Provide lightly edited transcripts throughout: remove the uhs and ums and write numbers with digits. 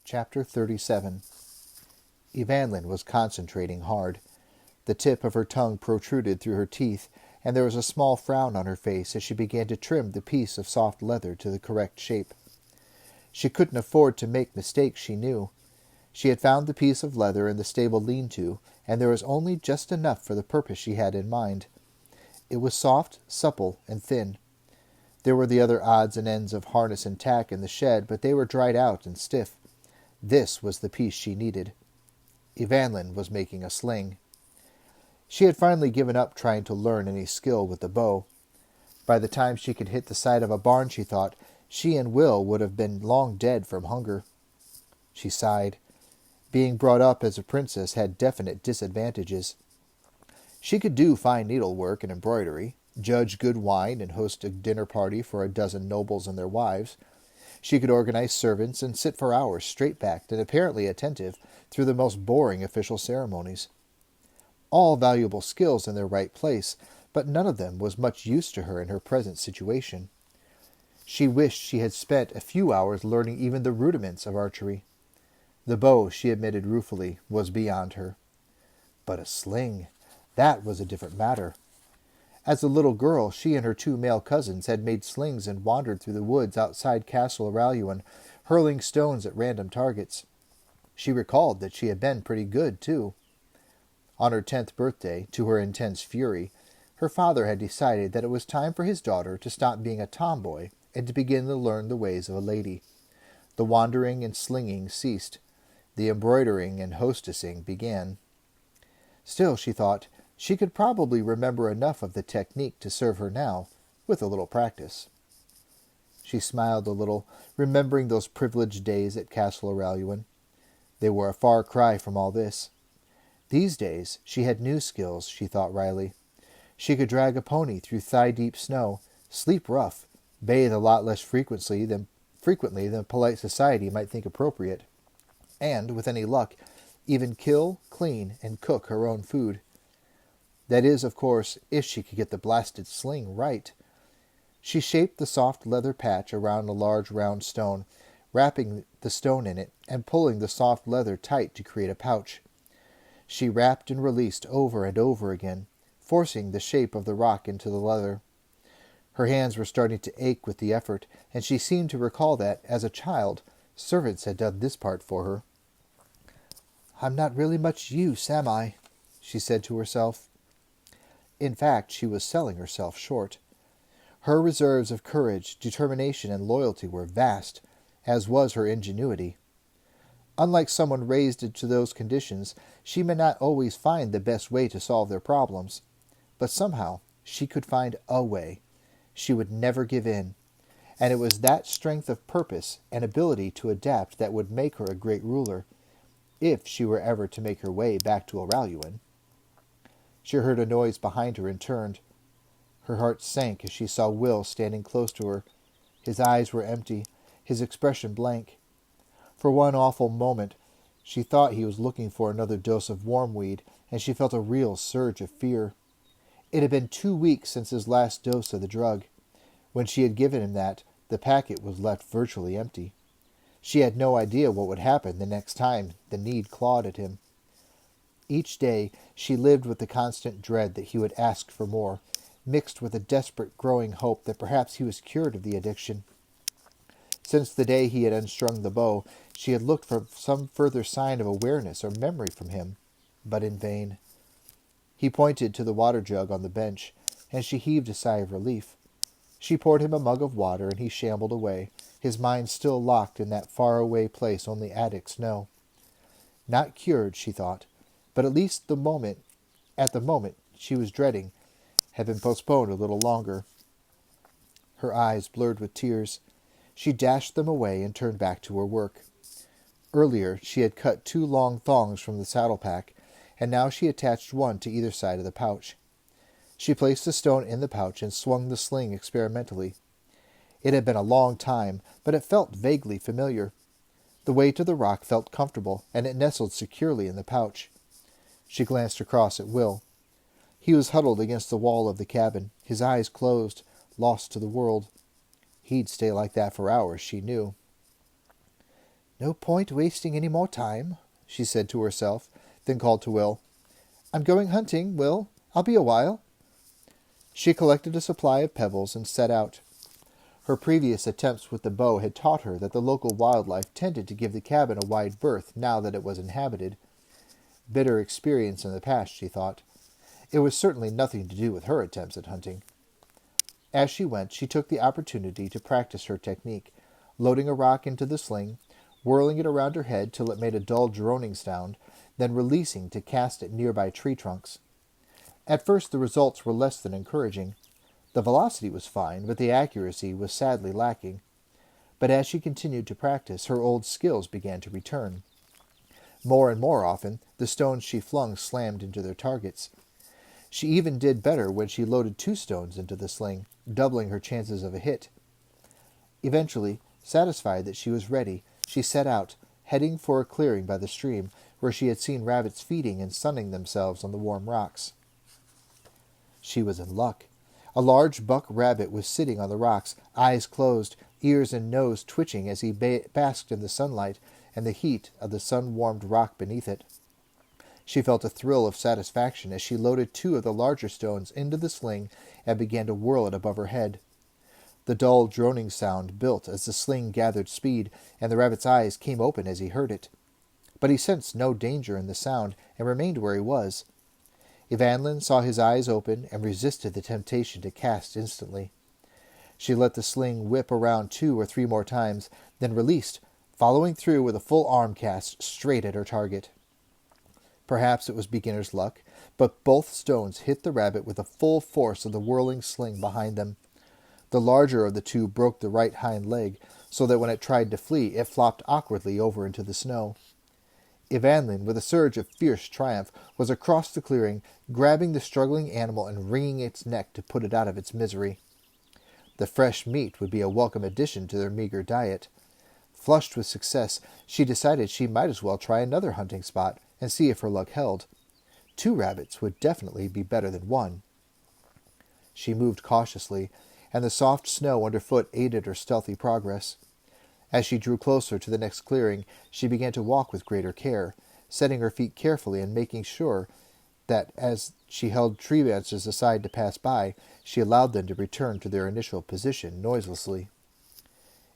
Chapter 37. Evanlyn was concentrating hard. The tip of her tongue protruded through her teeth, and there was a small frown on her face as she began to trim the piece of soft leather to the correct shape. She couldn't afford to make mistakes, she knew. She had found the piece of leather in the stable lean-to, and there was only just enough for the purpose she had in mind. It was soft, supple, and thin. There were the other odds and ends of harness and tack in the shed, but they were dried out and stiff. This was the piece she needed. Evanlyn was making a sling. She had finally given up trying to learn any skill with the bow. By the time she could hit the side of a barn, she thought, she and Will would have been long dead from hunger. She sighed. Being brought up as a princess had definite disadvantages. She could do fine needlework and embroidery, judge good wine and host a dinner party for a dozen nobles and their wives. She could organize servants and sit for hours straight-backed and apparently attentive through the most boring official ceremonies. All valuable skills in their right place, but none of them was much use to her in her present situation. She wished she had spent a few hours learning even the rudiments of archery. The bow, she admitted ruefully, was beyond her. But a sling, that was a different matter. As a little girl, she and her 2 male cousins had made slings and wandered through the woods outside Castle Evanlyn, hurling stones at random targets. She recalled that she had been pretty good, too. On her 10th birthday, to her intense fury, her father had decided that it was time for his daughter to stop being a tomboy and to begin to learn the ways of a lady. The wandering and slinging ceased. The embroidering and hostessing began. Still, she thought, she could probably remember enough of the technique to serve her now, with a little practice. She smiled a little, remembering those privileged days at Castle Evanlyn. They were a far cry from all this. These days she had new skills, she thought wryly. She could drag a pony through thigh-deep snow, sleep rough, bathe a lot less frequently than polite society might think appropriate, and, with any luck, even kill, clean, and cook her own food. That is, of course, if she could get the blasted sling right. She shaped the soft leather patch around a large round stone, wrapping the stone in it and pulling the soft leather tight to create a pouch. She wrapped and released over and over again, forcing the shape of the rock into the leather. Her hands were starting to ache with the effort, and she seemed to recall that, as a child, servants had done this part for her. "I'm not really much use, am I?" she said to herself. In fact, she was selling herself short. Her reserves of courage, determination, and loyalty were vast, as was her ingenuity. Unlike someone raised into those conditions, she may not always find the best way to solve their problems. But somehow she could find a way. She would never give in. And it was that strength of purpose and ability to adapt that would make her a great ruler, if she were ever to make her way back to Evanlyn. She heard a noise behind her and turned. Her heart sank as she saw Will standing close to her. His eyes were empty, his expression blank. For one awful moment, she thought he was looking for another dose of wormweed, and she felt a real surge of fear. It had been 2 weeks since his last dose of the drug. When she had given him that, the packet was left virtually empty. She had no idea what would happen the next time the need clawed at him. Each day she lived with the constant dread that he would ask for more, mixed with a desperate growing hope that perhaps he was cured of the addiction. Since the day he had unstrung the bow, she had looked for some further sign of awareness or memory from him, but in vain. He pointed to the water jug on the bench, and she heaved a sigh of relief. She poured him a mug of water, and he shambled away, his mind still locked in that far-away place only addicts know. Not cured, she thought, but at least at the moment she was dreading, had been postponed a little longer. Her eyes blurred with tears. She dashed them away and turned back to her work. Earlier she had cut 2 long thongs from the saddle-pack, and now she attached one to either side of the pouch. She placed the stone in the pouch and swung the sling experimentally. It had been a long time, but it felt vaguely familiar. The weight of the rock felt comfortable, and it nestled securely in the pouch. She glanced across at Will. He was huddled against the wall of the cabin, his eyes closed, lost to the world. He'd stay like that for hours, she knew. No point wasting any more time, she said to herself, then called to Will. I'm going hunting, Will. I'll be a while. She collected a supply of pebbles and set out. Her previous attempts with the bow had taught her that the local wildlife tended to give the cabin a wide berth now that it was inhabited. Bitter experience in the past, she thought. It was certainly nothing to do with her attempts at hunting. As she went, she took the opportunity to practice her technique, loading a rock into the sling, whirling it around her head till it made a dull droning sound, then releasing to cast at nearby tree trunks. At first the results were less than encouraging. The velocity was fine, but the accuracy was sadly lacking. But as she continued to practice, her old skills began to return. More and more often, the stones she flung slammed into their targets. She even did better when she loaded 2 stones into the sling, doubling her chances of a hit. Eventually, satisfied that she was ready, she set out, heading for a clearing by the stream, where she had seen rabbits feeding and sunning themselves on the warm rocks. She was in luck. A large buck rabbit was sitting on the rocks, eyes closed, ears and nose twitching as he basked in the sunlight and the heat of the sun-warmed rock beneath it. She felt a thrill of satisfaction as she loaded 2 of the larger stones into the sling and began to whirl it above her head. The dull droning sound built as the sling gathered speed, and the rabbit's eyes came open as he heard it. But he sensed no danger in the sound and remained where he was. Evanlyn saw his eyes open and resisted the temptation to cast instantly. She let the sling whip around 2 or 3 more times, then released, following through with a full arm cast straight at her target. Perhaps it was beginner's luck, but both stones hit the rabbit with the full force of the whirling sling behind them. The larger of the 2 broke the right hind leg, so that when it tried to flee, it flopped awkwardly over into the snow. Evanlyn, with a surge of fierce triumph, was across the clearing, grabbing the struggling animal and wringing its neck to put it out of its misery. The fresh meat would be a welcome addition to their meager diet. Flushed with success, she decided she might as well try another hunting spot and see if her luck held. 2 rabbits would definitely be better than 1. She moved cautiously, and the soft snow underfoot aided her stealthy progress. As she drew closer to the next clearing, she began to walk with greater care, setting her feet carefully and making sure that as she held tree branches aside to pass by, she allowed them to return to their initial position noiselessly.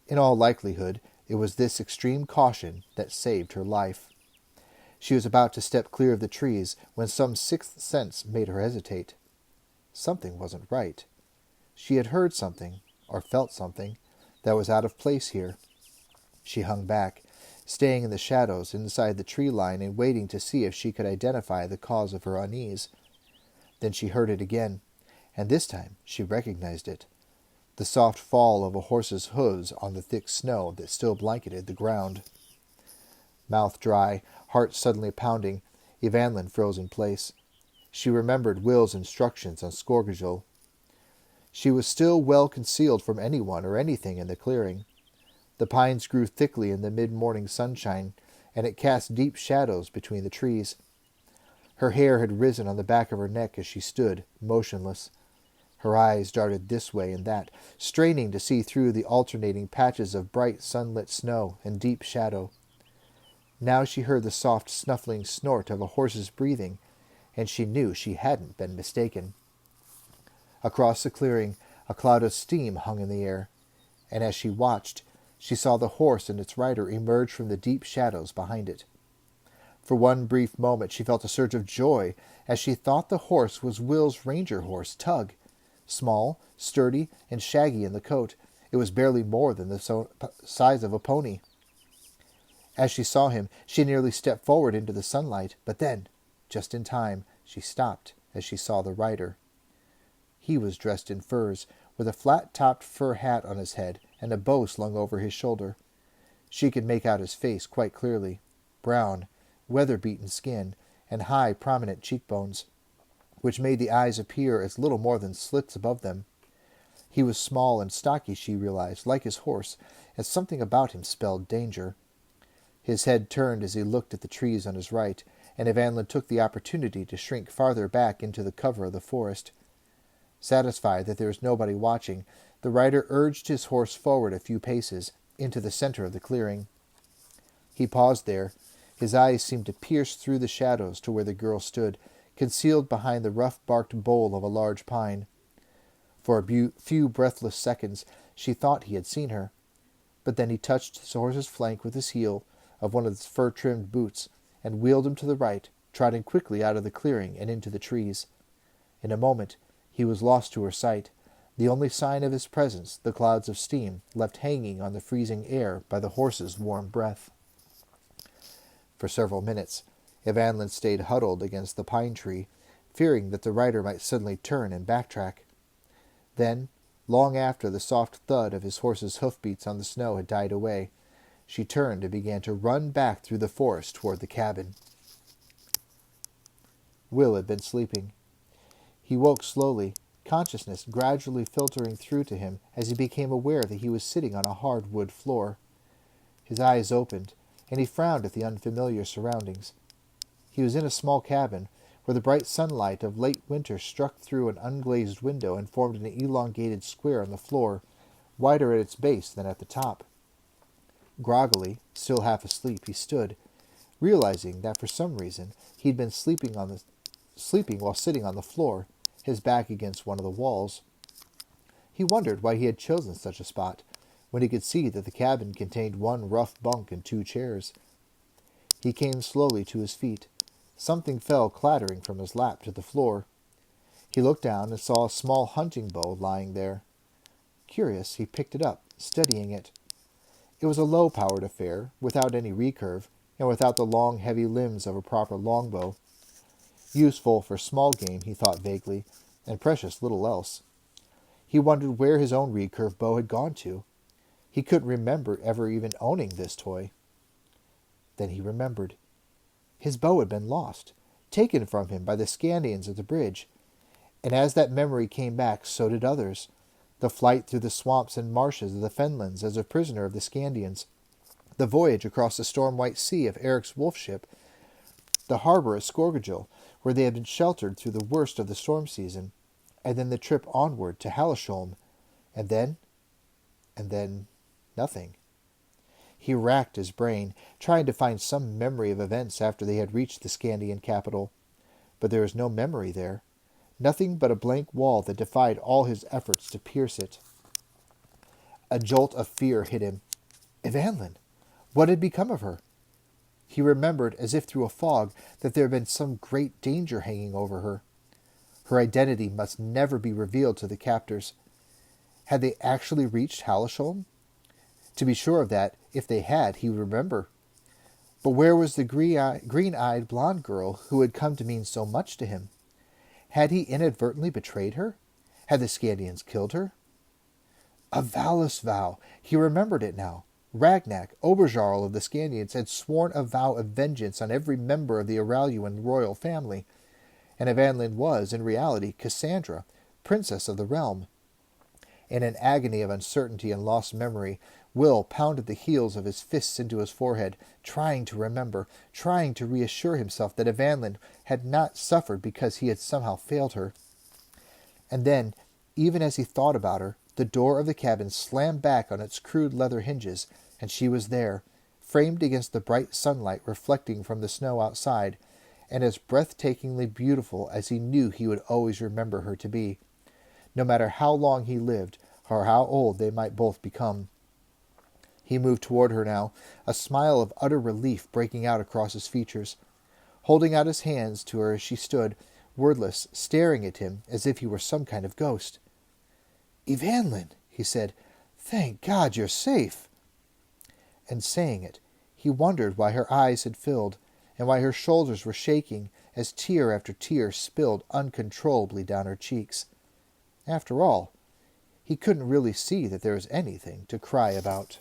In all likelihood, it was this extreme caution that saved her life. She was about to step clear of the trees when some sixth sense made her hesitate. Something wasn't right. She had heard something, or felt something, that was out of place here. She hung back, staying in the shadows inside the tree line and waiting to see if she could identify the cause of her unease. Then she heard it again, and this time she recognized it. The soft fall of a horse's hooves on the thick snow that still blanketed the ground. Mouth dry, heart suddenly pounding, Evanlyn froze in place. She remembered Will's instructions on Scourgel. She was still well concealed from anyone or anything in the clearing. The pines grew thickly in the mid-morning sunshine, and it cast deep shadows between the trees. Her hair had risen on the back of her neck as she stood, motionless. Her eyes darted this way and that, straining to see through the alternating patches of bright sunlit snow and deep shadow. Now she heard the soft snuffling snort of a horse's breathing, and she knew she hadn't been mistaken. Across the clearing, a cloud of steam hung in the air, and as she watched, she saw the horse and its rider emerge from the deep shadows behind it. For one brief moment she felt a surge of joy as she thought the horse was Will's ranger horse, Tug. Small, sturdy, and shaggy in the coat, it was barely more than the size of a pony. As she saw him, she nearly stepped forward into the sunlight, but then, just in time, she stopped as she saw the rider. He was dressed in furs, with a flat-topped fur hat on his head and a bow slung over his shoulder. She could make out his face quite clearly, brown, weather-beaten skin, and high, prominent cheekbones, which made the eyes appear as little more than slits above them. He was small and stocky, she realized, like his horse, and something about him spelled danger. His head turned as he looked at the trees on his right, and Evanlyn took the opportunity to shrink farther back into the cover of the forest. Satisfied that there was nobody watching, the rider urged his horse forward a few paces, into the center of the clearing. He paused there. His eyes seemed to pierce through the shadows to where the girl stood, concealed behind the rough-barked bole of a large pine. For a few breathless seconds she thought he had seen her, but then he touched his horse's flank with his heel of one of his fur-trimmed boots and wheeled him to the right, trotting quickly out of the clearing and into the trees. In a moment he was lost to her sight, the only sign of his presence the clouds of steam left hanging on the freezing air by the horse's warm breath. For several minutes Evanlyn stayed huddled against the pine tree, fearing that the rider might suddenly turn and backtrack. Then, long after the soft thud of his horse's hoofbeats on the snow had died away, she turned and began to run back through the forest toward the cabin. Will had been sleeping. He woke slowly, consciousness gradually filtering through to him as he became aware that he was sitting on a hard wood floor. His eyes opened, and he frowned at the unfamiliar surroundings. He was in a small cabin, where the bright sunlight of late winter struck through an unglazed window and formed an elongated square on the floor, wider at its base than at the top. Groggily, still half asleep, he stood, realizing that for some reason he had been sleeping while sitting on the floor, his back against one of the walls. He wondered why he had chosen such a spot, when he could see that the cabin contained one rough bunk and 2 chairs. He came slowly to his feet. Something fell clattering from his lap to the floor. He looked down and saw a small hunting bow lying there. Curious, he picked it up, studying it. It was a low-powered affair, without any recurve, and without the long, heavy limbs of a proper longbow. Useful for small game, he thought vaguely, and precious little else. He wondered where his own recurve bow had gone to. He couldn't remember ever even owning this toy. Then he remembered. His bow had been lost, taken from him by the Scandians at the bridge, and as that memory came back, so did others. The flight through the swamps and marshes of the fenlands as a prisoner of the Scandians, the voyage across the storm-white sea of Eric's wolf ship, the harbor at Skorgajil, where they had been sheltered through the worst of the storm season, and then the trip onward to Hallesholm, and then nothing. He racked his brain, trying to find some memory of events after they had reached the Scandian capital. But there was no memory there. Nothing but a blank wall that defied all his efforts to pierce it. A jolt of fear hit him. Evanlyn! What had become of her? He remembered, as if through a fog, that there had been some great danger hanging over her. Her identity must never be revealed to the captors. Had they actually reached Hallesholm? To be sure of that, if they had, he would remember. But where was the green-eyed blonde girl who had come to mean so much to him? Had he inadvertently betrayed her? Had the Scandians killed her? A vowless vow. He remembered it now. Ragnak, Oberjarl of the Scandians, had sworn a vow of vengeance on every member of the Aurelian royal family, and Evanlyn was, in reality, Cassandra, princess of the realm. In an agony of uncertainty and lost memory, Will pounded the heels of his fists into his forehead, trying to remember, trying to reassure himself that Evanlyn had not suffered because he had somehow failed her. And then, even as he thought about her, the door of the cabin slammed back on its crude leather hinges, and she was there, framed against the bright sunlight reflecting from the snow outside, and as breathtakingly beautiful as he knew he would always remember her to be, no matter how long he lived, or how old they might both become. He moved toward her now, a smile of utter relief breaking out across his features, holding out his hands to her as she stood, wordless, staring at him as if he were some kind of ghost. "Evanlyn," he said, "thank God you're safe." And saying it, he wondered why her eyes had filled, and why her shoulders were shaking as tear after tear spilled uncontrollably down her cheeks. After all, he couldn't really see that there was anything to cry about.